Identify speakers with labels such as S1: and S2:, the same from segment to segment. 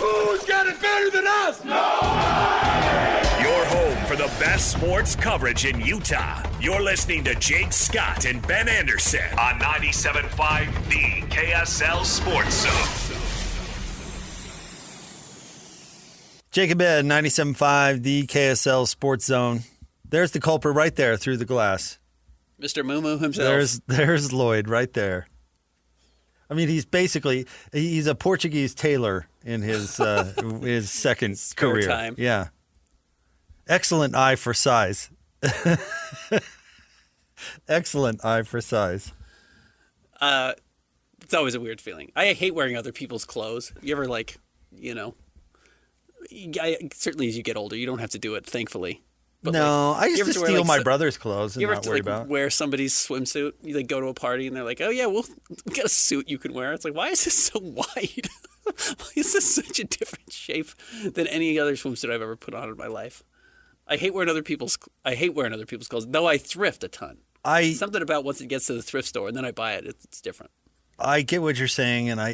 S1: Who's got it better than us?
S2: Your home for the best sports coverage in Utah. You're listening to Jake Scott and Ben Anderson on 97.5 The KSL Sports Zone.
S3: Jake and Ben, 97.5 The KSL Sports Zone. There's the culprit right there through the glass.
S4: Mr. Moo himself.
S3: There's Lloyd right there. I mean, he's a Portuguese tailor in his his second
S4: Spare
S3: career.
S4: Time.
S3: Yeah. Excellent eye for size. Excellent eye for size.
S4: It's always a weird feeling. I hate wearing other people's clothes. You ever certainly as you get older, you don't have to do it, thankfully. But
S3: no, I used to steal my
S4: like,
S3: brot's clothes and
S4: you ever
S3: not
S4: have
S3: worry
S4: to
S3: about.
S4: wear somebody's swimsuit? You go to a party and they're like, "Oh yeah, we got a suit you can wear." It's like, why is this so wide? Why is this such a different shape than any other swimsuit I've ever put on in my life? I hate wearing other people's clothes. Though I thrift a ton. Something about once it gets to the thrift store and then I buy it, it's different.
S3: I get what you're saying, and I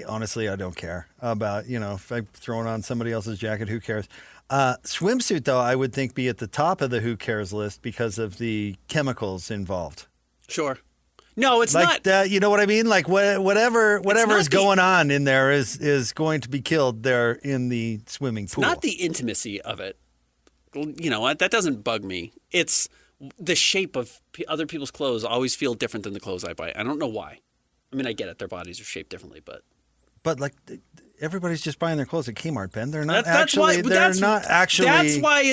S3: don't care about, if I'm throwing on somebody else's jacket, who cares? Swimsuit, though, I would think be at the top of the who cares list because of the chemicals involved.
S4: Sure. No, it's
S3: not. You know what I mean? Like whatever is going on in there is going to be killed there in the swimming pool.
S4: It's not the intimacy of it. That doesn't bug me. It's the shape of other people's clothes always feel different than the clothes I buy. I don't know why. I mean, I get it. Their bodies are shaped differently, but like
S3: everybody's just buying their clothes at Kmart, Ben. They're not
S4: that's
S3: actually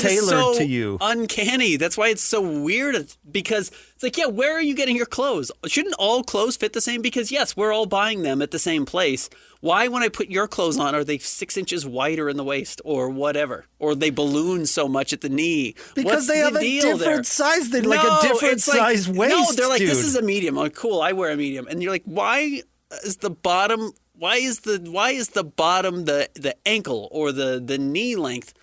S3: tailored to you.
S4: Uncanny. That's why it's so weird, because it's like, yeah, where are you getting your clothes? Shouldn't all clothes fit the same? Because yes, we're all buying them at the same place. Why, when I put your clothes on, are they 6 inches wider in the waist or whatever? Or they balloon so much at the knee?
S3: Because they have a different size. They're like a different size waist.
S4: No, they're like,
S3: dude.
S4: This is a medium. I'm like, cool, I wear a medium. And you're like, why is the bottom the ankle or the knee length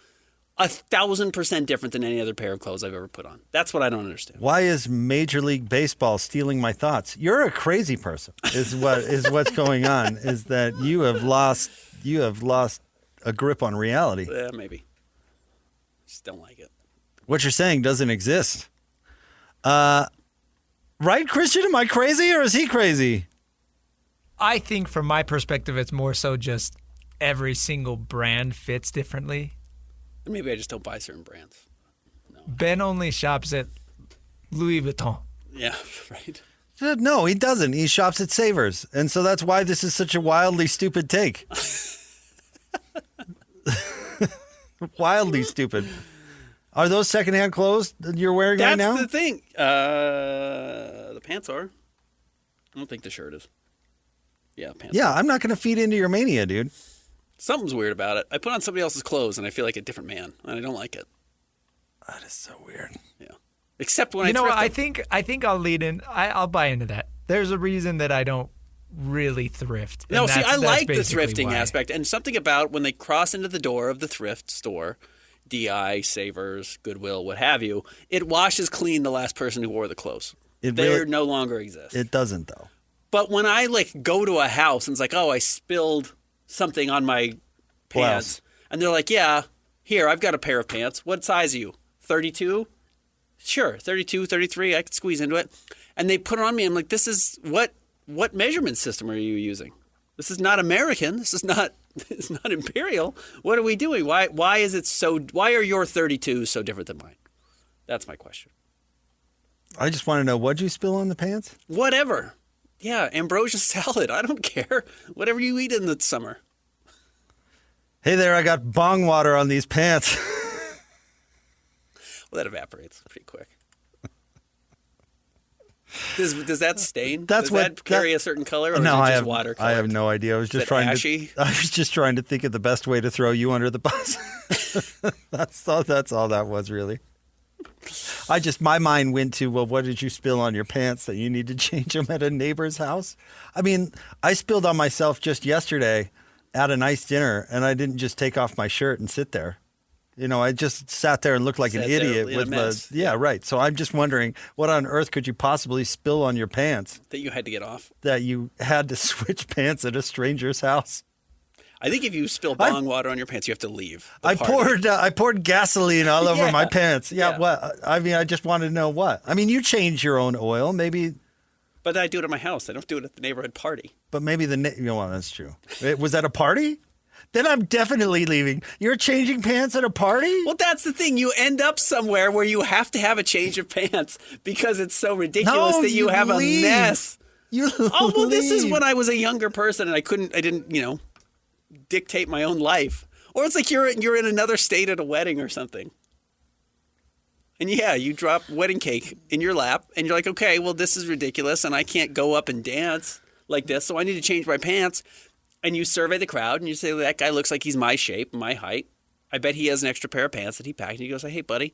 S4: 1,000% different than any other pair of clothes I've ever put on? That's what I don't understand.
S3: Why is Major League Baseball stealing my thoughts? You're a crazy person. Is what's going on? Is that you have lost a grip on reality?
S4: Yeah, maybe. Just don't like it.
S3: What you're saying doesn't exist. Right, Christian? Am I crazy or is he crazy?
S5: I think from my perspective, it's more so just every single brand fits differently.
S4: Maybe I just don't buy certain brands. No.
S5: Ben only shops at Louis Vuitton.
S4: Yeah, right.
S3: No, he doesn't. He shops at Savers. And so that's why this is such a wildly stupid take. Wildly stupid. Are those secondhand clothes that you're wearing right now?
S4: That's the thing. The pants are. I don't think the shirt is. Yeah, pants.
S3: Yeah, I'm not going to feed into your mania, dude.
S4: Something's weird about it. I put on somebody else's clothes and I feel like a different man, and I don't like it.
S3: That is so weird.
S4: Yeah. Except when
S5: I think I'll lead in. I'll buy into that. There's a reason that I don't really thrift.
S4: No, see, I like the thrifting aspect, and something about when they cross into the door of the thrift store, DI, Savers, Goodwill, what have you, it washes clean the last person who wore the clothes. They no longer exist.
S3: It doesn't, though.
S4: But when I go to a house and it's like, oh, I spilled something on my pants, and they're like, yeah, here, I've got a pair of pants. What size are you? 32? Sure, 32, 33, I could squeeze into it. And they put it on me. I'm like, this is what measurement system are you using? This is not American. It's not imperial. What are we doing? Why are your 32s so different than mine? That's my question.
S3: I just want to know, what'd you spill on the pants?
S4: Whatever. Yeah, ambrosia salad. I don't care. Whatever you eat in the summer.
S3: Hey there, I got bong water on these pants.
S4: Well, that evaporates pretty quick. Does that stain?
S3: Does
S4: that carry a certain color, or
S3: no,
S4: is it just water colored?
S3: I have no idea. I was just trying to think of the best way to throw you under the bus. That's all that was, really. My mind went to, well, what did you spill on your pants that you need to change them at a neighbor's house? I mean, I spilled on myself just yesterday at a nice dinner, and I didn't just take off my shirt and sit there. I just sat there and looked like an idiot with my, right. So I'm just wondering, what on earth could you possibly spill on your pants?
S4: That you had to get off?
S3: That you had to switch pants at a stranger's house?
S4: I think if you spill bong water on your pants, you have to leave.
S3: I poured gasoline all over my pants. Yeah, what? I mean, I just wanted to know what. I mean, you change your own oil, maybe.
S4: But I do it at my house. I don't do it at the neighborhood party.
S3: But maybe well, that's true. Was that a party? Then I'm definitely leaving. You're changing pants at a party?
S4: Well, that's the thing. You end up somewhere where you have to have a change of pants because it's so ridiculous that you have
S3: leave.
S4: A mess.
S3: You
S4: Oh, well, this is
S3: leave.
S4: when I was a younger person and I didn't, dictate my own life. Or it's like you're in another state at a wedding or something. And you drop wedding cake in your lap and you're like, okay, well, this is ridiculous and I can't go up and dance like this, so I need to change my pants. And you survey the crowd and you say, that guy looks like he's my shape, my height. I bet he has an extra pair of pants that he packed. And he goes, hey, buddy,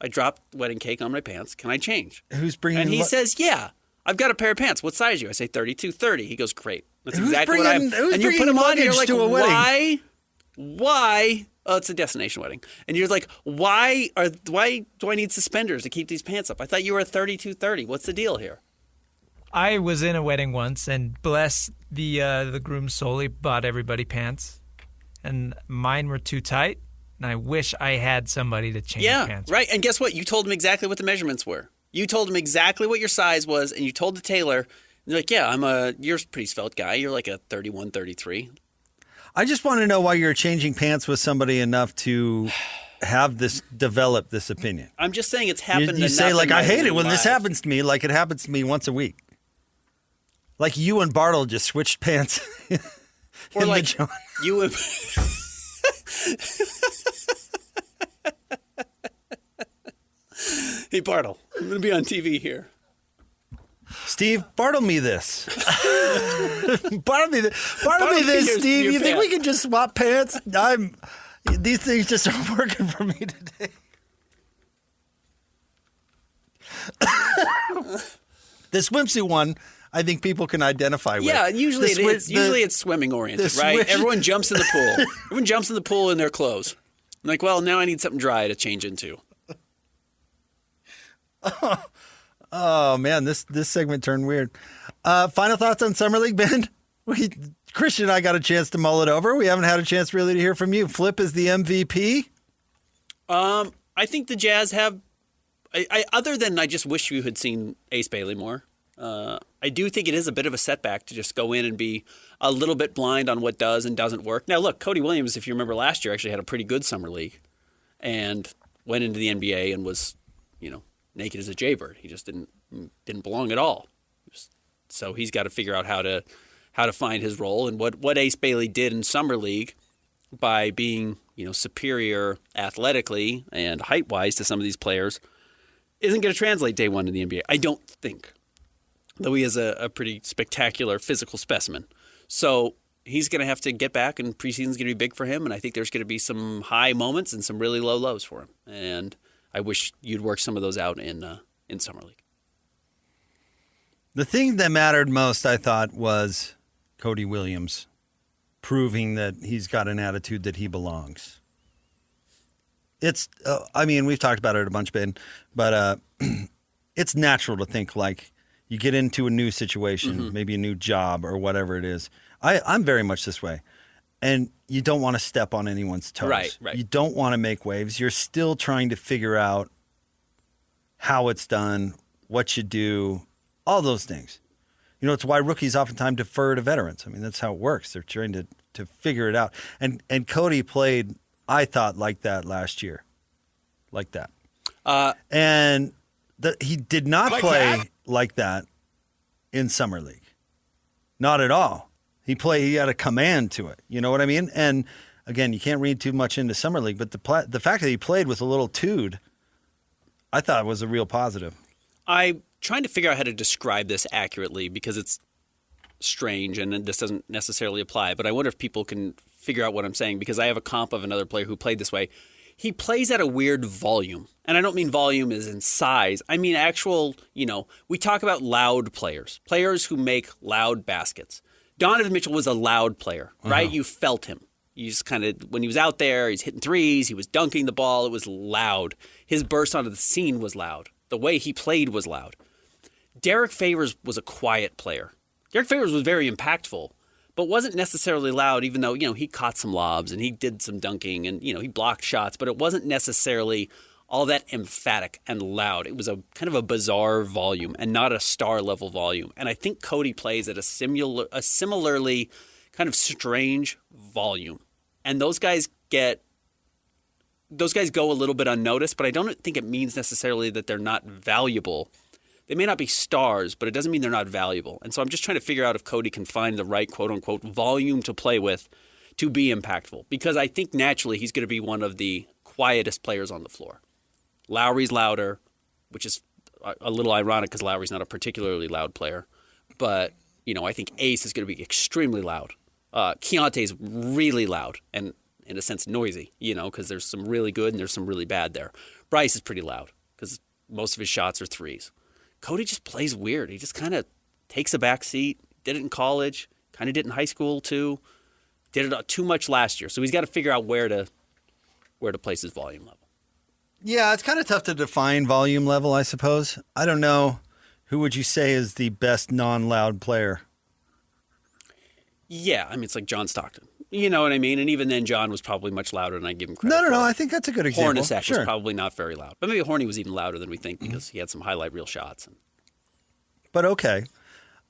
S4: I dropped wedding cake on my pants. Can I change?
S3: Who's bringing?
S4: And he says, yeah, I've got a pair of pants. What size are you? I say 32, 30. He goes, great. That's exactly what I'm. And you put them on and you're like, why? Oh, it's a destination wedding. And you're like, why do I need suspenders to keep these pants up? I thought you were 32, 30. What's the deal here?
S5: I was in a wedding once, and bless the groom solely bought everybody pants, and mine were too tight, and I wish I had somebody to change pants.
S4: Yeah, right. And guess what? You told him exactly what the measurements were. You told him exactly what your size was, and you told the tailor, and they're like, yeah, you're a pretty svelte guy. You're like a 31, 33.
S3: I just want to know why you're changing pants with somebody enough to develop this opinion.
S4: I'm just saying it's happened.
S3: You say, like, I hate it when this
S4: life.
S3: happens to me, like it happens to me once a week. Like you and Bartle just switched pants.
S4: Or like you and... Hey, Bartle, I'm going to be on TV here.
S3: Steve, Bartle me this. Bartle me this, Steve. You think we can just swap pants? These things just aren't working for me today. The swimsuit one, I think people can identify with.
S4: Yeah, usually it's swimming oriented, right? Everyone jumps in the pool. Everyone jumps in the pool in their clothes. I'm like, well, now I need something dry to change into.
S3: Oh man, this segment turned weird. Final thoughts on Summer League, Ben? Christian and I got a chance to mull it over. We haven't had a chance really to hear from you. Flip is the MVP.
S4: I think the Jazz have. Other than I just wish you had seen Ace Bailey more. I do think it is a bit of a setback to just go in and be a little bit blind on what does and doesn't work. Now, look, Cody Williams, if you remember last year, actually had a pretty good summer league and went into the NBA and was, naked as a jaybird. He just didn't belong at all. So he's got to figure out how to find his role. And what Ace Bailey did in summer league by being, superior athletically and height-wise to some of these players isn't going to translate day one in the NBA. I don't think. Though he is a pretty spectacular physical specimen. So he's going to have to get back, and preseason's going to be big for him, and I think there's going to be some high moments and some really low lows for him. And I wish you'd work some of those out in Summer League.
S3: The thing that mattered most, I thought, was Cody Williams proving that he's got an attitude that he belongs. It's, we've talked about it a bunch, Ben, but it's natural to think like, you get into a new situation, maybe a new job or whatever it is. I'm very much this way. And you don't want to step on anyone's toes.
S4: Right.
S3: You don't want to make waves. You're still trying to figure out how it's done, what you do, all those things. It's why rookies oftentimes defer to veterans. I mean, that's how it works. They're trying to figure it out. And Cody played, I thought, like that last year. Like that. And he did not play like that in Summer League. Not at all. He had a command to it. You know what I mean? And again, you can't read too much into Summer League, but the fact that he played with a little tude, I thought was a real positive.
S4: I'm trying to figure out how to describe this accurately because it's strange and this doesn't necessarily apply, but I wonder if people can figure out what I'm saying because I have a comp of another player who played this way. He plays at a weird volume. And I don't mean volume as in size. I mean actual, we talk about loud players who make loud baskets. Donovan Mitchell was a loud player, right? You felt him. You just kind of, when he was out there, he's hitting threes, he was dunking the ball, it was loud. His burst onto the scene was loud. The way he played was loud. Derek Favors was a quiet player. Derek Favors was very impactful, but wasn't necessarily loud, even though, he caught some lobs and he did some dunking and, he blocked shots, but it wasn't necessarily all that emphatic and loud. It was a kind of a bizarre volume and not a star level volume. And I think Cody plays at a similarly kind of strange volume. And those guys go a little bit unnoticed, but I don't think it means necessarily that they're not valuable. They may not be stars, but it doesn't mean they're not valuable. And so I'm just trying to figure out if Cody can find the right quote unquote volume to play with to be impactful, because I think naturally he's going to be one of the quietest players on the floor. Lowry's louder, which is a little ironic because Lowry's not a particularly loud player. But, I think Ace is going to be extremely loud. Keontae's really loud and, in a sense, noisy, because there's some really good and there's some really bad there. Bryce is pretty loud because most of his shots are threes. Cody just plays weird. He just kind of takes a back seat. Did it in college. Kind of did it in high school, too. Did it too much last year. So he's got to figure out where to place his volume level.
S3: Yeah, it's kind of tough to define volume level, I suppose. I don't know. Who would you say is the best non-loud player?
S4: Yeah, I mean, it's like John Stockton. You know what I mean? And even then, John was probably much louder than I give him credit.
S3: No. I think that's a good example.
S4: Hornacek was probably not very loud. But maybe Horny was even louder than we think because he had some highlight reel shots.
S3: But okay.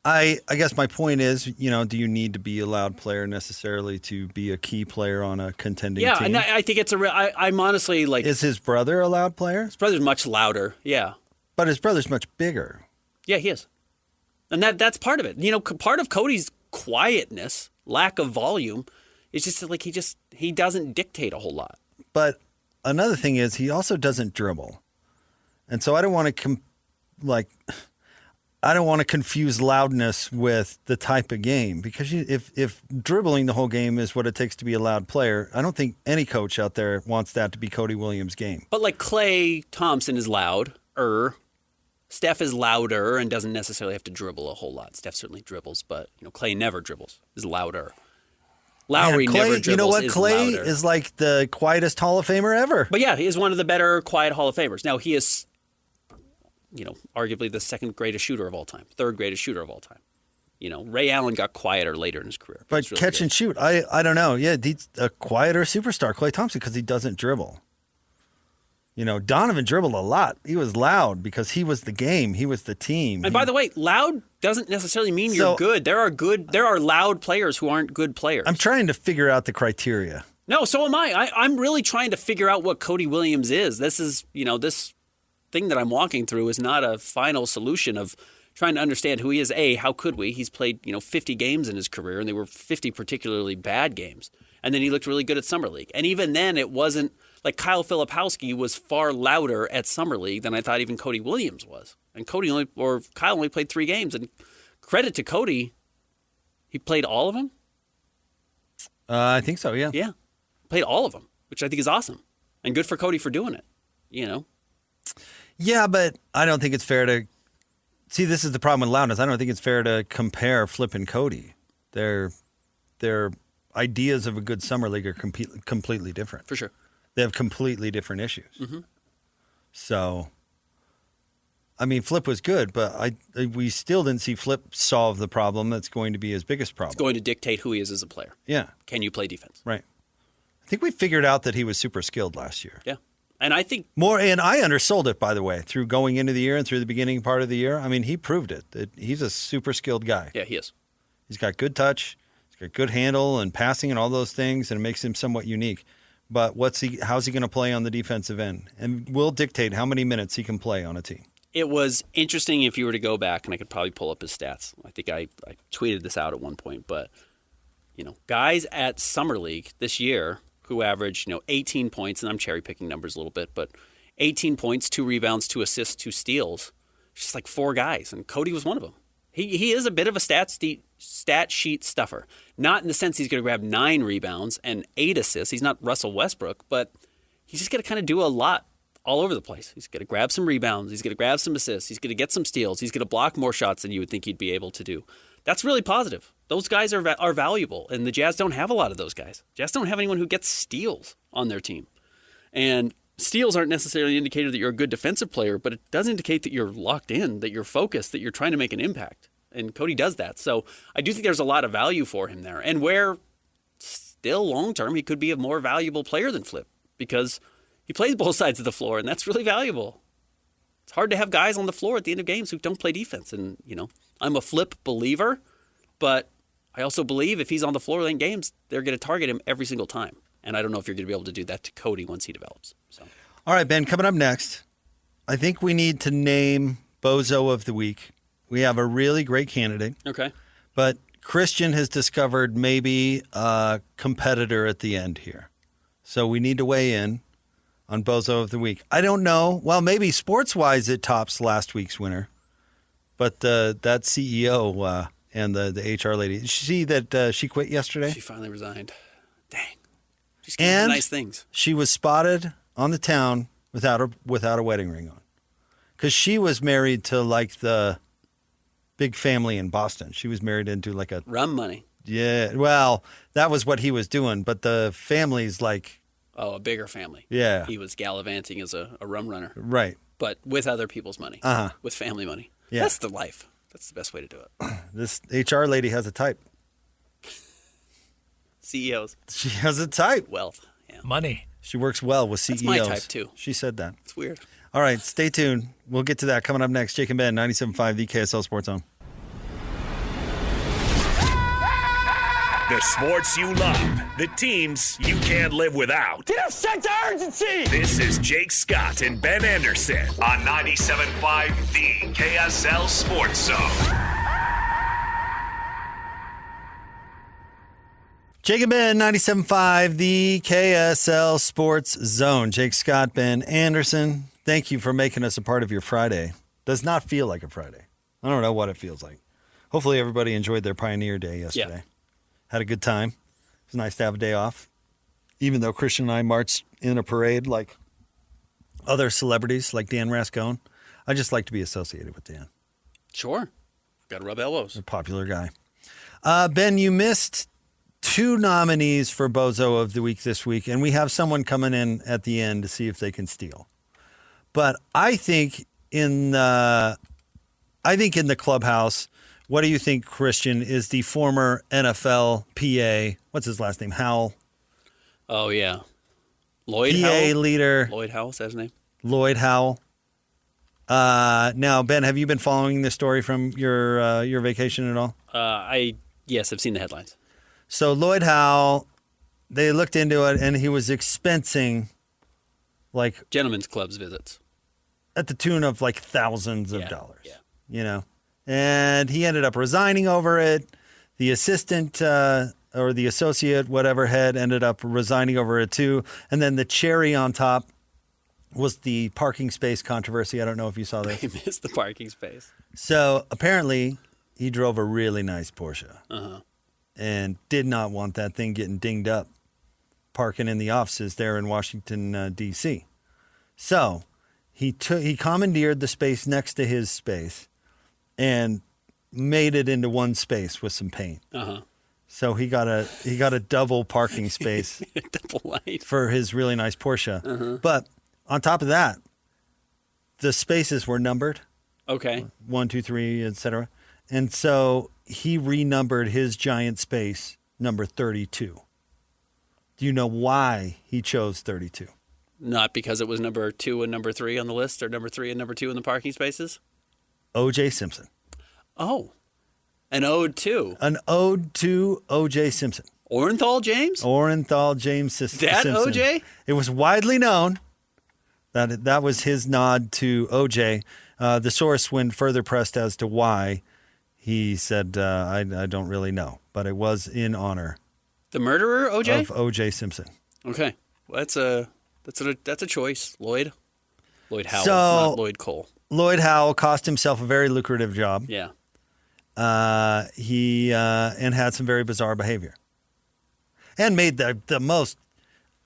S3: I guess my point is, do you need to be a loud player necessarily to be a key player on a contending team?
S4: Yeah, and I think it's I'm honestly like...
S3: Is his brother a loud player?
S4: His brother's much louder, yeah.
S3: But his brother's much bigger.
S4: Yeah, he is. And that's part of it. Part of Cody's quietness, lack of volume, is just like he doesn't dictate a whole lot.
S3: But another thing is he also doesn't dribble. And so I don't want to I don't want to confuse loudness with the type of game, because if dribbling the whole game is what it takes to be a loud player, I don't think any coach out there wants that to be Cody Williams' game.
S4: But like Klay Thompson is loud, Steph is louder and doesn't necessarily have to dribble a whole lot. Steph certainly dribbles, but Klay never dribbles, is louder. Lowry
S3: Klay,
S4: never dribbles,
S3: you know what?
S4: is
S3: Klay
S4: louder.
S3: is like the quietest Hall of Famer ever.
S4: But yeah, he is one of the better quiet Hall of Famers. Now he is, arguably the second greatest shooter of all time, third greatest shooter of all time. Ray Allen got quieter later in his career.
S3: But really catch and shoot, I don't know. Yeah, he's a quieter superstar, Klay Thompson, because he doesn't dribble. Donovan dribbled a lot. He was loud because he was the game. He was the team.
S4: And by the way, loud doesn't necessarily mean you're good. There are loud players who aren't good players.
S3: I'm trying to figure out the criteria.
S4: No, so am I. I'm really trying to figure out what Cody Williams is. This is, this thing that I'm walking through is not a final solution of trying to understand who he is. How could we? He's played, 50 games in his career, and they were 50 particularly bad games. And then he looked really good at Summer League. And even then, it wasn't like Kyle Filipowski was far louder at Summer League than I thought even Cody Williams was. And Kyle only played 3 games. And credit to Cody, he played all of them.
S3: I think so, yeah.
S4: Yeah, played all of them, which I think is awesome. And good for Cody for doing it,
S3: Yeah, but I don't think it's fair to... See, this is the problem with loudness. I don't think it's fair to compare Flip and Cody. Their ideas of a good Summer League are completely different.
S4: For sure.
S3: They have completely different issues. Mm-hmm. So, I mean, Flip was good, but we still didn't see Flip solve the problem that's going to be his biggest problem.
S4: It's going to dictate who he is as a player.
S3: Yeah.
S4: Can you play defense?
S3: Right. I think we figured out that he was super skilled last year.
S4: Yeah. And I think
S3: and I undersold it, by the way, through going into the year and through the beginning part of the year. I mean, he proved it. That he's a super skilled guy.
S4: Yeah, he is.
S3: He's got good touch, he's got good handle and passing and all those things, and it makes him somewhat unique. But how's he going to play on the defensive end? And will dictate how many minutes he can play on a team.
S4: It was interesting if you were to go back, and I could probably pull up his stats. I think I tweeted this out at one point, but guys at Summer League this year who averaged 18 points, and I'm cherry picking numbers a little bit, but 18 points, 2 rebounds, 2 assists, 2 steals. Just like 4 guys, and Cody was one of them. He is a bit of a stat sheet stuffer. Not in the sense he's going to grab 9 rebounds and 8 assists. He's not Russell Westbrook, but he's just going to kind of do a lot all over the place. He's going to grab some rebounds. He's going to grab some assists. He's going to get some steals. He's going to block more shots than you would think he'd be able to do. That's really positive. Those guys are valuable, and the Jazz don't have a lot of those guys. Jazz don't have anyone who gets steals on their team. And steals aren't necessarily an indicator that you're a good defensive player, but it does indicate that you're locked in, that you're focused, that you're trying to make an impact. And Cody does that. So I do think there's a lot of value for him there. And where still long-term he could be a more valuable player than Flip because he plays both sides of the floor, and that's really valuable. It's hard to have guys on the floor at the end of games who don't play defense. And, I'm a Flip believer, but I also believe if he's on the floor late games, they're going to target him every single time. And I don't know if you're going to be able to do that to Cody once he develops. So.
S3: All right, Ben, coming up next, I think we need to name Bozo of the Week. We have a really great candidate.
S4: Okay.
S3: But Christian has discovered maybe a competitor at the end here. So we need to weigh in on Bozo of the Week. I don't know. Well, maybe sports-wise it tops last week's winner. But that CEO and the HR lady, did you see that she quit yesterday?
S4: She finally resigned. Dang. She's getting nice things.
S3: She was spotted on the town without a wedding ring on. Because she was married to like the big family in Boston. She was married into like a...
S4: Rum money.
S3: Yeah. Well, that was what he was doing. But the family's like...
S4: Oh, a bigger family.
S3: Yeah.
S4: He was gallivanting as a rum runner.
S3: Right.
S4: But with other people's money.
S3: Uh-huh.
S4: With family money.
S3: Yeah.
S4: That's the life. That's the best way to do it.
S3: This HR lady has a type.
S4: CEOs.
S3: She has a type.
S4: Wealth. Yeah.
S5: Money.
S3: She works well with CEOs.
S4: That's my type, too.
S3: She said that.
S4: It's weird.
S3: All right, stay tuned. We'll get to that coming up next. Jake and Ben, 97.5, the KSL Sports Zone.
S2: The sports you love, the teams you can't live without.
S1: Get a sense of urgency!
S2: This is Jake Scott and Ben Anderson on 97.5, the KSL Sports Zone.
S3: Jake and Ben, 97.5, the KSL Sports Zone. Jake Scott, Ben Anderson, thank you for making us a part of your Friday. Does not feel like a Friday. I don't know what it feels like. Hopefully everybody enjoyed their Pioneer Day yesterday.
S4: Yeah.
S3: Had a good time. It was nice to have a day off. Even though Christian and I marched in a parade like other celebrities like Dan Rascone, I just like to be associated with Dan.
S4: Sure. Got to rub elbows.
S3: A popular guy. Ben, you missed 2 nominees for Bozo of the Week this week, and we have someone coming in at the end to see if they can steal. But I think in the clubhouse, what do you think, Christian, is the former NFL PA, what's his last name, Howell?
S4: Oh, yeah. Lloyd
S3: PA
S4: Howell?
S3: leader.
S4: Lloyd Howell, is that his name?
S3: Lloyd Howell. Now, Ben, have you been following this story from your vacation at all?
S4: Yes, I've seen the headlines.
S3: So Lloyd Howell, they looked into it, and he was expensing like
S4: Gentlemen's clubs visits.
S3: at the tune of like thousands of dollars.
S4: Yeah.
S3: You know, and he ended up resigning over it. The assistant or the associate, whatever head, ended up resigning over it too. And then the cherry on top was the parking space controversy. I don't know if you saw this.
S4: He missed the parking space.
S3: So apparently he drove a really nice Porsche
S4: Uh-huh.
S3: and did not want that thing getting dinged up parking in the offices there in Washington, D.C. So he commandeered the space next to his space and made it into one space with some paint.
S4: Uh-huh.
S3: So he got a double parking space
S4: Double light.
S3: for his really nice Porsche.
S4: Uh-huh.
S3: But on top of that, the spaces were numbered.
S4: Okay.
S3: 1, 2, 3, etc. And so he renumbered his giant space number 32. Do you know why he chose 32?
S4: Not because it was number 2 and number 3 on the list, or number 3 and number 2 in the parking spaces?
S3: O.J. Simpson.
S4: Oh. An ode to.
S3: An ode to O.J. Simpson.
S4: Orenthal James?
S3: Orenthal James Simpson.
S4: That O.J.?
S3: It was widely known that was his nod to O.J. The source, when further pressed as to why, he said, I don't really know. But it was in honor
S4: The murderer, O.J.?
S3: of O.J. Simpson.
S4: Okay. Well, that's a choice, Lloyd. Lloyd Howell,
S3: So-
S4: not Lloyd Cole.
S3: Lloyd Howell cost himself a very lucrative job.
S4: Yeah.
S3: He had some very bizarre behavior, and made the most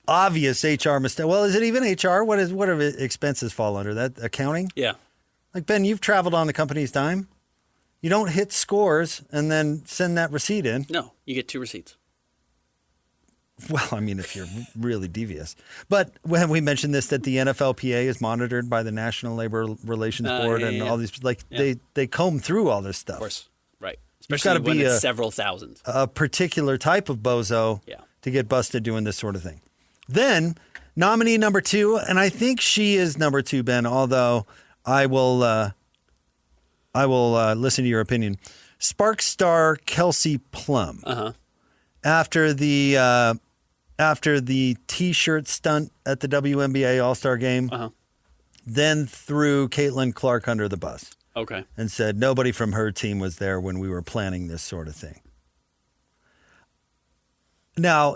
S3: obvious HR mistake. Well, is it even HR? What are expenses fall under that? Accounting?
S4: Yeah.
S3: Like, Ben, you've traveled on the company's dime. You don't hit scores and then send that receipt in.
S4: No, you get 2 receipts.
S3: Well, I mean, if you're really devious. But when we mentioned this, that the NFLPA is monitored by the National Labor Relations Board and all these, like,
S4: Yeah.
S3: they comb through all this stuff.
S4: Of course. Especially when
S3: be
S4: it's several thousand.
S3: a particular type of bozo to get busted doing this sort of thing. Then nominee number 2, and I think she is number 2, Ben, although I will listen to your opinion. Spark star Kelsey Plum. After the T-shirt stunt at the WNBA All-Star Game, then threw Caitlin Clark under the bus.
S4: Okay.
S3: And said nobody from her team was there when we were planning this sort of thing. Now,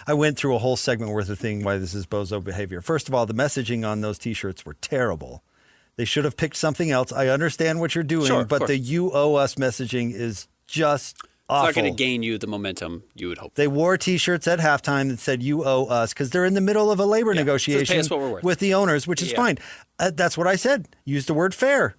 S3: I went through a whole segment worth of thing why this is bozo behavior. First of all, the messaging on those T-shirts were terrible. They should have picked something else. I understand what you're doing, but the "you owe us" messaging is just awful.
S4: It's not going to gain you the momentum you would hope.
S3: They wore T-shirts at halftime that said "you owe us" because they're in the middle of a labor negotiation with the owners, which is fine. That's what I said. Use the word fair.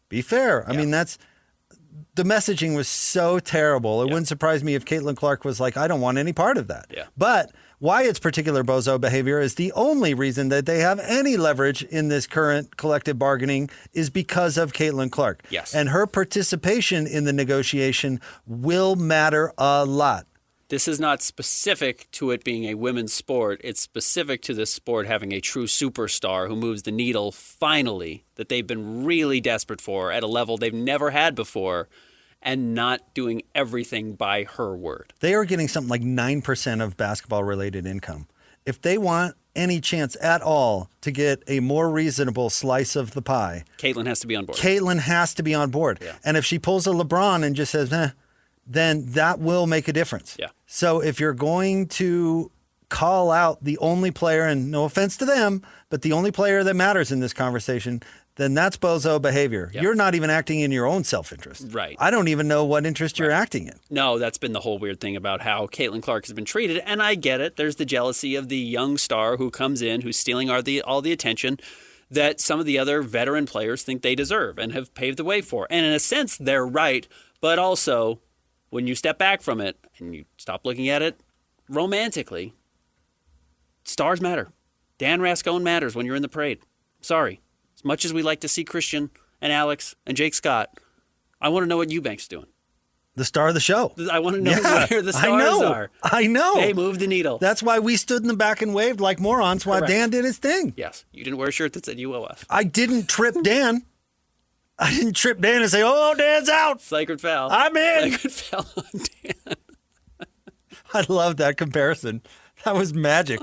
S3: Be fair. I mean, the messaging was so terrible. It wouldn't surprise me if Caitlin Clark was like, I don't want any part of that.
S4: Yeah.
S3: But why it's particular bozo behavior is the only reason that they have any leverage in this current collective bargaining is because of Caitlin Clark.
S4: Yes.
S3: And her participation in the negotiation will matter a lot.
S4: This is not specific to it being a women's sport. It's specific to this sport having a true superstar who moves the needle finally that they've been really desperate for at a level they've never had before and not doing everything by her word.
S3: They are getting something like 9% of basketball-related income. If they want any chance at all to get a more reasonable slice of the pie,
S4: Caitlin has to be on board.
S3: Caitlin has to be on board.
S4: Yeah.
S3: And if she pulls a LeBron and just says, then that will make a difference.
S4: Yeah.
S3: So if you're going to call out the only player, and no offense to them, but the only player that matters in this conversation, then that's bozo behavior.
S4: Yep.
S3: You're not even acting in your own self-interest.
S4: Right.
S3: I don't even know what interest you're acting in.
S4: No, that's been the whole weird thing about how Caitlin Clark has been treated, and I get it. There's the jealousy of the young star who comes in, who's stealing all the attention that some of the other veteran players think they deserve and have paved the way for. And in a sense, they're right, but also when you step back from it and you stop looking at it romantically, stars matter. Dan Rascone matters when you're in the parade. Sorry. As much as we like to see Christian and Alex and Jake Scott, I want to know what Eubank's doing.
S3: The star of the show.
S4: I want to know where the stars are.
S3: I know.
S4: They move the needle.
S3: That's why we stood in the back and waved like morons while Dan did his thing.
S4: Yes. You didn't wear a shirt that said "you owe us."
S3: I didn't trip Dan. I didn't trip Dan and say, "Oh, Dan's out.
S4: Sacred foul.
S3: I'm in."
S4: Sacred foul on Dan.
S3: I love that comparison. That was magic.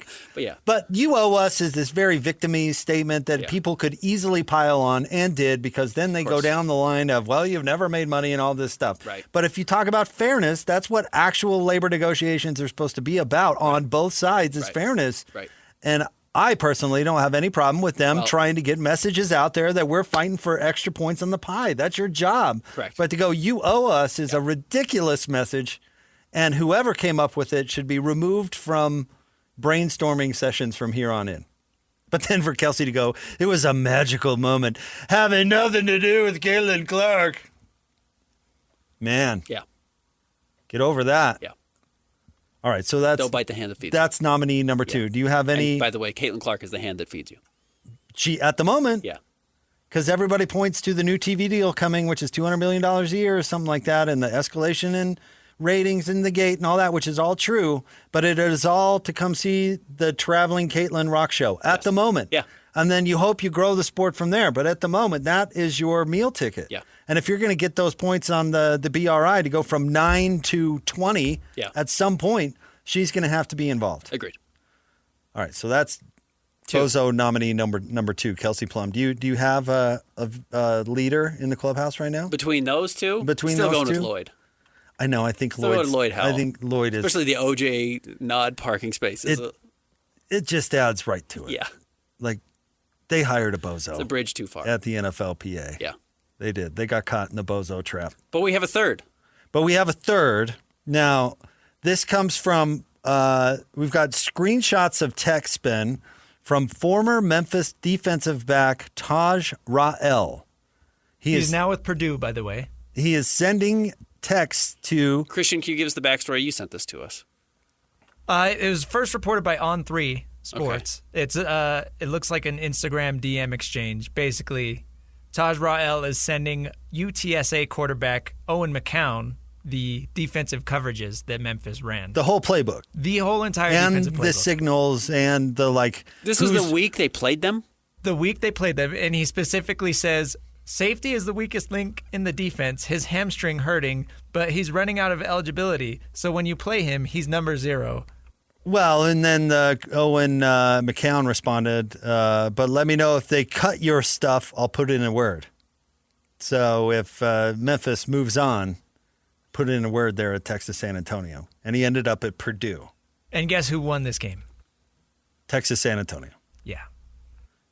S3: But "you owe us" is this very victim-y statement that people could easily pile on and did, because then they go down the line of, well, you've never made money and all this stuff.
S4: Right.
S3: But if you talk about fairness, that's what actual labor negotiations are supposed to be about on both sides is fairness.
S4: Right.
S3: And I personally don't have any problem with them trying to get messages out there that we're fighting for extra points on the pie. That's your job.
S4: Correct.
S3: But to go, "you owe us" is a ridiculous message. And whoever came up with it should be removed from brainstorming sessions from here on in. But then for Kelsey to go, "it was a magical moment, having nothing to do with Caitlin Clark." Man.
S4: Yeah.
S3: Get over that.
S4: Yeah.
S3: All right, so that's...
S4: Don't bite the hand that feeds you.
S3: That's nominee number 2. Do you have any...
S4: And by the way, Caitlin Clark is the hand that feeds you.
S3: She, at the moment...
S4: Yeah.
S3: Because everybody points to the new TV deal coming, which is $200 million a year or something like that, and the escalation in ratings in the gate and all that, which is all true. But it is all to come see the traveling Caitlin rock show at the moment.
S4: Yeah.
S3: And then you hope you grow the sport from there. But at the moment, that is your meal ticket.
S4: Yeah.
S3: And if you're going to get those points on the BRI to go from 9 to 20 at some point, she's going to have to be involved.
S4: Agreed.
S3: All right, so that's Bozo nominee number 2, Kelsey Plum. Do you have a leader in the clubhouse right now?
S4: Between those two?
S3: Between
S4: Still
S3: those
S4: going
S3: two?
S4: with Lloyd.
S3: I know. I think
S4: Lloyd Howell.
S3: I think Lloyd is...
S4: Especially the OJ nod parking spaces.
S3: It just adds right to it.
S4: Yeah.
S3: Like, they hired a bozo.
S4: It's a bridge too far.
S3: At the NFLPA.
S4: Yeah.
S3: They did. They got caught in the bozo trap.
S4: But we have a third.
S3: Now, this comes from... we've got screenshots of text, Ben, from former Memphis defensive back Taj Rael.
S5: He's now with Purdue, by the way.
S3: He is sending texts to...
S4: Christian, can you give us the backstory? You sent this to us.
S5: It was first reported by On3 Sports. Okay. It looks like an Instagram DM exchange. Basically, Taj Rael is sending UTSA quarterback Owen McCown the defensive coverages that Memphis ran.
S3: The whole playbook.
S5: The whole entire
S3: and
S5: defensive playbook.
S3: And the signals and the like.
S4: This was the week they played them?
S5: The week they played them, and he specifically says, safety is the weakest link in the defense, his hamstring hurting, but he's running out of eligibility, so when you play him, he's number 0.
S3: Well, and then Owen McCown responded, but let me know if they cut your stuff, I'll put it in a word. So if Memphis moves on, put in a word there at Texas San Antonio. And he ended up at Purdue.
S5: And guess who won this game?
S3: Texas San Antonio.
S5: Yeah.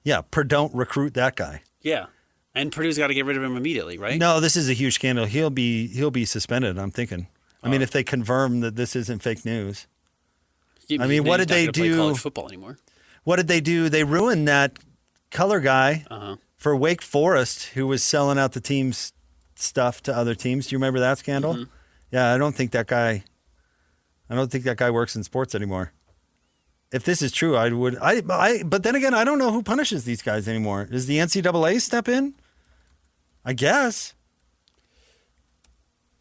S3: Yeah, don't recruit that guy.
S4: Yeah. And Purdue's got to get rid of him immediately, right?
S3: No, this is a huge scandal. He'll be suspended, I'm thinking. I mean, if they confirm that this isn't fake news. I mean, what did they do?
S4: Play college football anymore.
S3: What did they do? They ruined that color guy for Wake Forest, who was selling out the team's stuff to other teams. Do you remember that scandal? Mm-hmm. Yeah, I don't think that guy works in sports anymore. If this is true, I would. But then again, I don't know who punishes these guys anymore. Does the NCAA step in? I guess.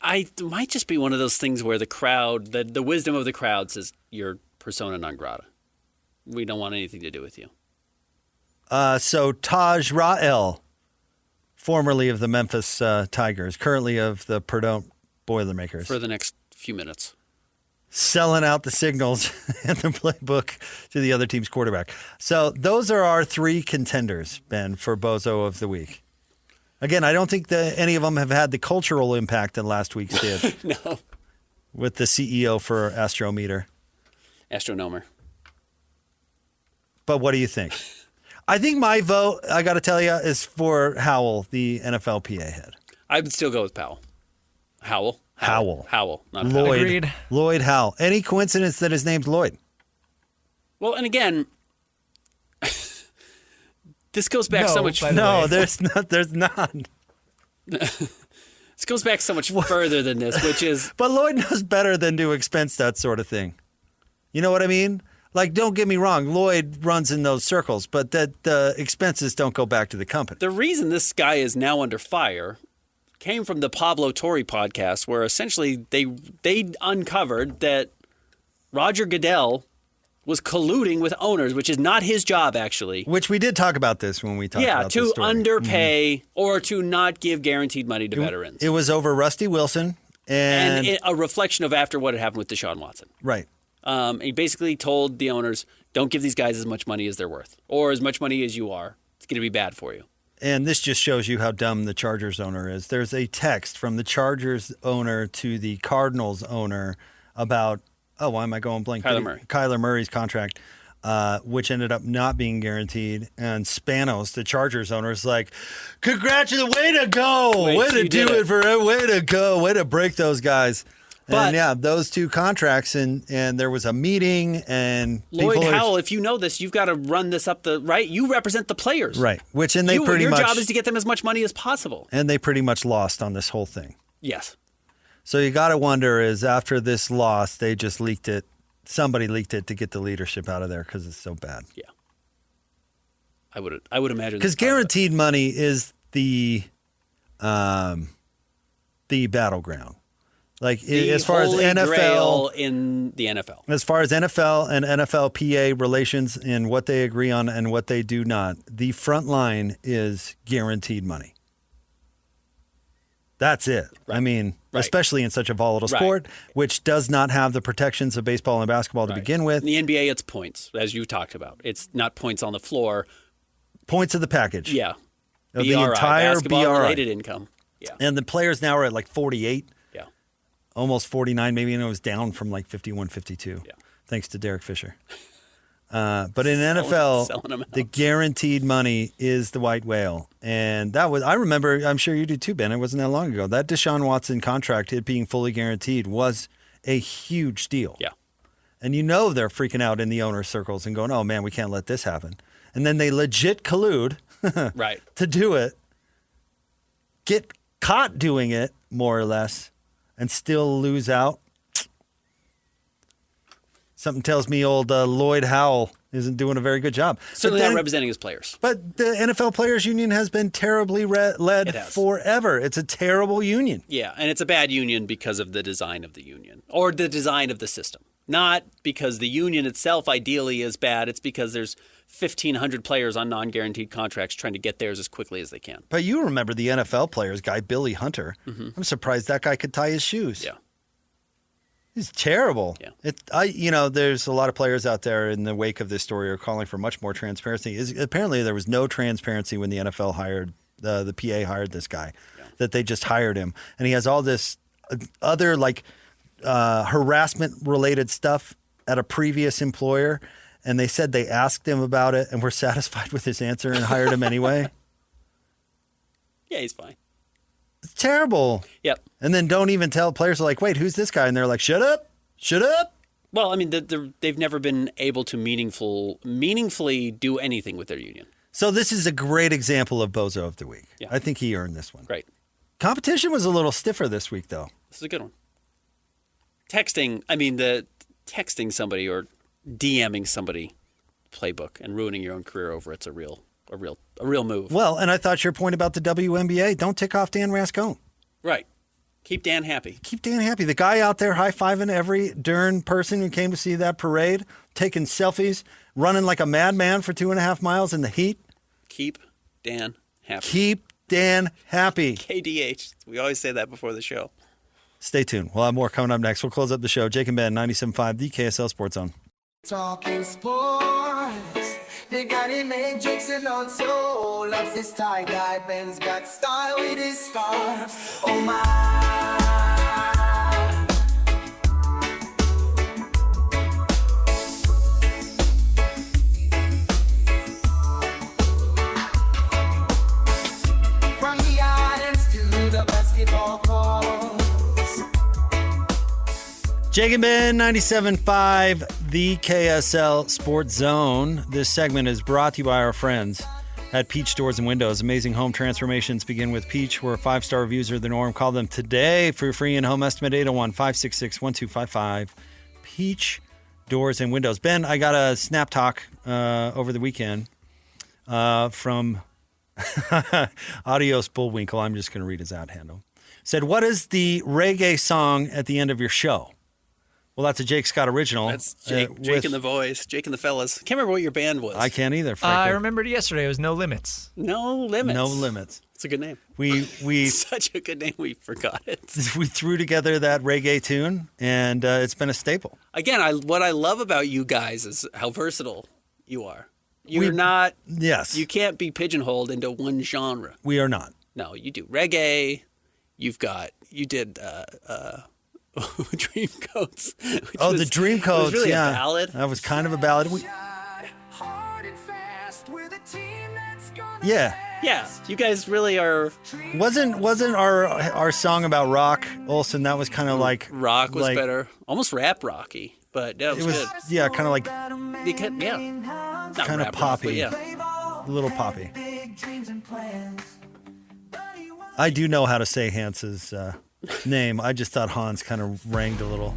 S4: It might just be one of those things where the crowd, the wisdom of the crowd says you're persona non grata. We don't want anything to do with you.
S3: So Taj Rael, formerly of the Memphis Tigers, currently of the Purdue Boilermakers.
S4: For the next few minutes.
S3: Selling out the signals and the playbook to the other team's quarterback. So those are our 3 contenders, Ben, for Bozo of the Week. Again, I don't think that any of them have had the cultural impact that last week's did.
S4: No.
S3: With the CEO for Astrometer.
S4: Astronomer.
S3: But what do you think? I think my vote, I got to tell you, is for Howell, the NFLPA head.
S4: I would still go with Powell. Howell, not
S3: Lloyd.
S5: Agreed.
S3: Lloyd Howell. Any coincidence that his name's Lloyd?
S4: Well, and again, this goes back so much.
S3: No, there's not. There's not.
S4: This goes back so much further than this, which is.
S3: But Lloyd knows better than to expense that sort of thing. You know what I mean? Like, don't get me wrong, Lloyd runs in those circles, but that the expenses don't go back to the company.
S4: The reason this guy is now under fire came from the Pablo Torre podcast, where essentially they uncovered that Roger Goodell was colluding with owners, which is not his job, actually.
S3: Which we did talk about this when we talked about this story.
S4: To underpay or to not give guaranteed money to veterans.
S3: It was over Rusty Wilson. And
S4: a reflection of after what had happened with Deshaun Watson.
S3: Right.
S4: He basically told the owners, don't give these guys as much money as they're worth or as much money as you are. It's going to be bad for you.
S3: And this just shows you how dumb the Chargers owner is. There's a text from the Chargers owner to the Cardinals owner about, why am I going blank? Kyler Murray's contract, which ended up not being guaranteed. And Spanos, the Chargers owner, is like, congratulations, way to go. Way to do it for it. Way to go. Way to break those guys. But, and those 2 contracts, and there was a meeting, and
S4: Lloyd Howell, if you know this, you've got to run this up right. You represent the players,
S3: right? Your
S4: job is to get them as much money as possible,
S3: and they pretty much lost on this whole thing.
S4: Yes.
S3: So you got to wonder is after this loss, they just leaked it. Somebody leaked it to get the leadership out of there because it's so bad.
S4: Yeah. I would imagine
S3: because guaranteed money is the battleground. Like as far as NFL
S4: in the NFL,
S3: as far as NFL and NFLPA relations and what they agree on and what they do not, the front line is guaranteed money. That's it. Right. I mean, especially in such a volatile sport, which does not have the protections of baseball and basketball to begin with.
S4: In the NBA, it's points, as you talked about. It's not points on the floor.
S3: Points of the package.
S4: Yeah.
S3: Of the entire
S4: basketball-related income. Yeah.
S3: And the players now are at like 48.
S4: Yeah.
S3: Almost 49 maybe, and it was down from like 51, 52. Yeah. Thanks to Derek Fisher. But in NFL, the guaranteed money is the white whale. And that was, I remember, I'm sure you do too, Ben, it wasn't that long ago. That Deshaun Watson contract, it being fully guaranteed, was a huge deal.
S4: Yeah.
S3: And you know they're freaking out in the owner circles and going, oh man, we can't let this happen. And then they legit collude to do it, get caught doing it, more or less, and still lose out. Something tells me old Lloyd Howell isn't doing a very good job.
S4: Certainly not representing his players.
S3: But the NFL Players Union has been terribly led forever. It's a terrible union.
S4: Yeah, and it's a bad union because of the design of the union or the design of the system. Not because the union itself ideally is bad. It's because there's 1,500 players on non-guaranteed contracts trying to get theirs as quickly as they can.
S3: But you remember the NFL players guy, Billy Hunter. Mm-hmm. I'm surprised that guy could tie his shoes.
S4: Yeah.
S3: He's terrible.
S4: Yeah.
S3: There's a lot of players out there in the wake of this story are calling for much more transparency. Apparently, there was no transparency when the NFL hired the PA hired this guy, that they just hired him, and he has all this other harassment related stuff at a previous employer, and they said they asked him about it and were satisfied with his answer and hired him anyway.
S4: Yeah, he's fine.
S3: It's terrible.
S4: Yep.
S3: And then don't even tell players are like, wait, who's this guy? And they're like, shut up.
S4: Well, I mean, they've never been able to meaningfully do anything with their union.
S3: So this is a great example of Bozo of the Week.
S4: Yeah.
S3: I think he earned this one.
S4: Great.
S3: Competition was a little stiffer this week, though.
S4: This is a good one. Texting somebody or DMing somebody playbook and ruining your own career over it's a real move.
S3: Well, and I thought your point about the WNBA, don't tick off Dan Rascone.
S4: Right. Keep Dan happy.
S3: Keep Dan happy. The guy out there high-fiving every darn person who came to see that parade, taking selfies, running like a madman for 2.5 miles in the heat.
S4: Keep Dan happy.
S3: Keep Dan happy.
S4: KDH. We always say that before the show.
S3: Stay tuned. We'll have more coming up next. We'll close up the show. Jake and Ben, 97.5, the KSL Sports Zone.
S6: Talking sports, they got him and Jason on soul. Loves his tie guy, Ben's got style with his scarves. Oh my. From the islands to the basketball courts.
S3: Jake and Ben, 97.5, the KSL Sports Zone. This segment is brought to you by our friends at Peach Doors and Windows. Amazing home transformations begin with Peach, where 5-star reviews are the norm. Call them today for your free in-home estimate, 801-566-1255. Peach Doors and Windows. Ben, I got a snap talk over the weekend from Adios Bullwinkle. I'm just going to read his ad handle. Said, what is the reggae song at the end of your show? Well, that's a Jake Scott original.
S4: That's Jake and the Voice, Jake and the Fellas. Can't remember what your band was.
S3: I can't either, frankly.
S5: I remembered yesterday. It was No Limits.
S4: No Limits.
S3: No Limits.
S4: It's a good name.
S3: We
S4: Such a good name, we forgot it.
S3: We threw together that reggae tune, and it's been a staple.
S4: Again, what I love about you guys is how versatile you are. You're not...
S3: Yes.
S4: You can't be pigeonholed into one genre.
S3: We are not.
S4: No, you do reggae. You did... Dreamcoats.
S3: The Dreamcoats,
S4: was really
S3: yeah.
S4: a ballad.
S3: That was kind of a ballad. Yeah.
S4: Yeah, you guys really are.
S3: Wasn't our song about rock, Olsen? That was kind of like
S4: rock was better, almost rap rocky, but that was good.
S3: Yeah, kind of like
S4: not
S3: kind of poppy,
S4: rock, yeah,
S3: a little poppy. I do know how to say Hans's name. I just thought Hans kind of ranged a little.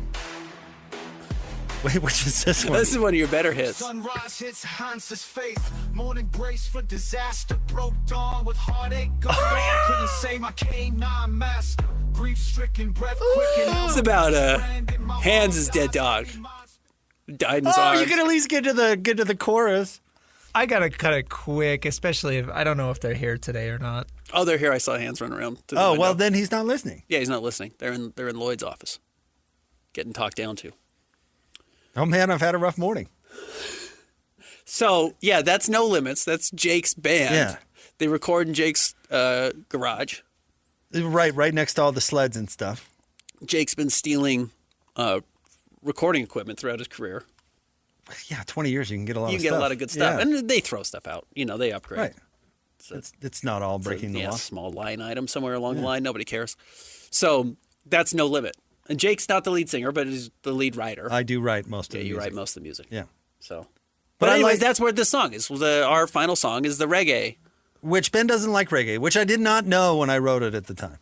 S3: Wait, which is this one?
S4: This is one of your better hits.
S6: Sunrise hits Hans's faith. Morning grace for disaster. Broke dawn with heartache. Couldn't say my K9 master. Grief stricken, breath quicken.
S4: It's about Hans's dead dog. Died in his arms.
S3: You can at least get to the chorus.
S5: I gotta cut it quick, especially if I don't know if they're here today or not.
S4: Oh, they're here. I saw Hans run around.
S3: Oh, well, then he's not listening.
S4: Yeah, he's not listening. They're in Lloyd's office, getting talked down to.
S3: Oh man, I've had a rough morning.
S4: So yeah, that's No Limits. That's Jake's band.
S3: Yeah,
S4: they record in Jake's garage.
S3: Right next to all the sleds and stuff.
S4: Jake's been stealing recording equipment throughout his career.
S3: Yeah, 20 years you can get a lot of stuff.
S4: You can get a lot of good stuff.
S3: Yeah.
S4: And they throw stuff out. They upgrade.
S3: Right. So it's not all breaking the law.
S4: Small line item somewhere along the line. Nobody cares. So that's No Limit. And Jake's not the lead singer, but he's the lead writer.
S3: I do write most of the music.
S4: Yeah, you write most of the music.
S3: Yeah.
S4: So, but anyways, that's where this song is. Our final song is the reggae.
S3: Which Ben doesn't like reggae, which I did not know when I wrote it at the time.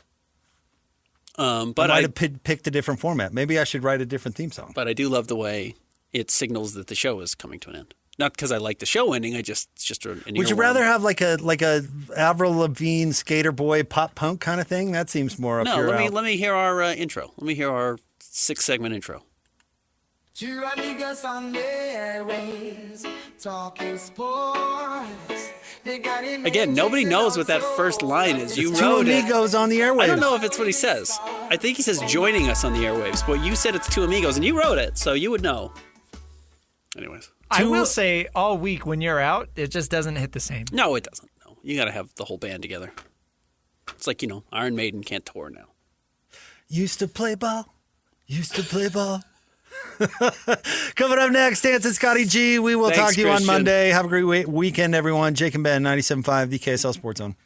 S4: But
S3: I might have picked a different format. Maybe I should write a different theme song.
S4: But I do love the way it signals that the show is coming to an end. Not because I like the show ending. It's just an
S3: Would you rather have like a Avril Lavigne skater boy pop punk kind of thing? That seems more up your alley.
S4: Let me hear our intro. Let me hear our 6-segment intro.
S6: Two amigos on the airwaves, talking sports.
S4: Again, nobody knows what that first line is. You
S3: It's
S4: wrote
S3: two
S4: it.
S3: amigos on the airwaves.
S4: I don't know if it's what he says. I think he says joining us on the airwaves, but you said it's two amigos, and you wrote it, so you would know. Anyways.
S5: I will say all week when you're out, it just doesn't hit the same.
S4: No, it doesn't. No, you got to have the whole band together. It's like, Iron Maiden can't tour now.
S3: Used to play ball. Coming up next, Dance and Scotty G. We will
S4: Thanks,
S3: talk to you on
S4: Christian.
S3: Monday. Have a great weekend, everyone. Jake and Ben, 97.5, the KSL Sports Zone.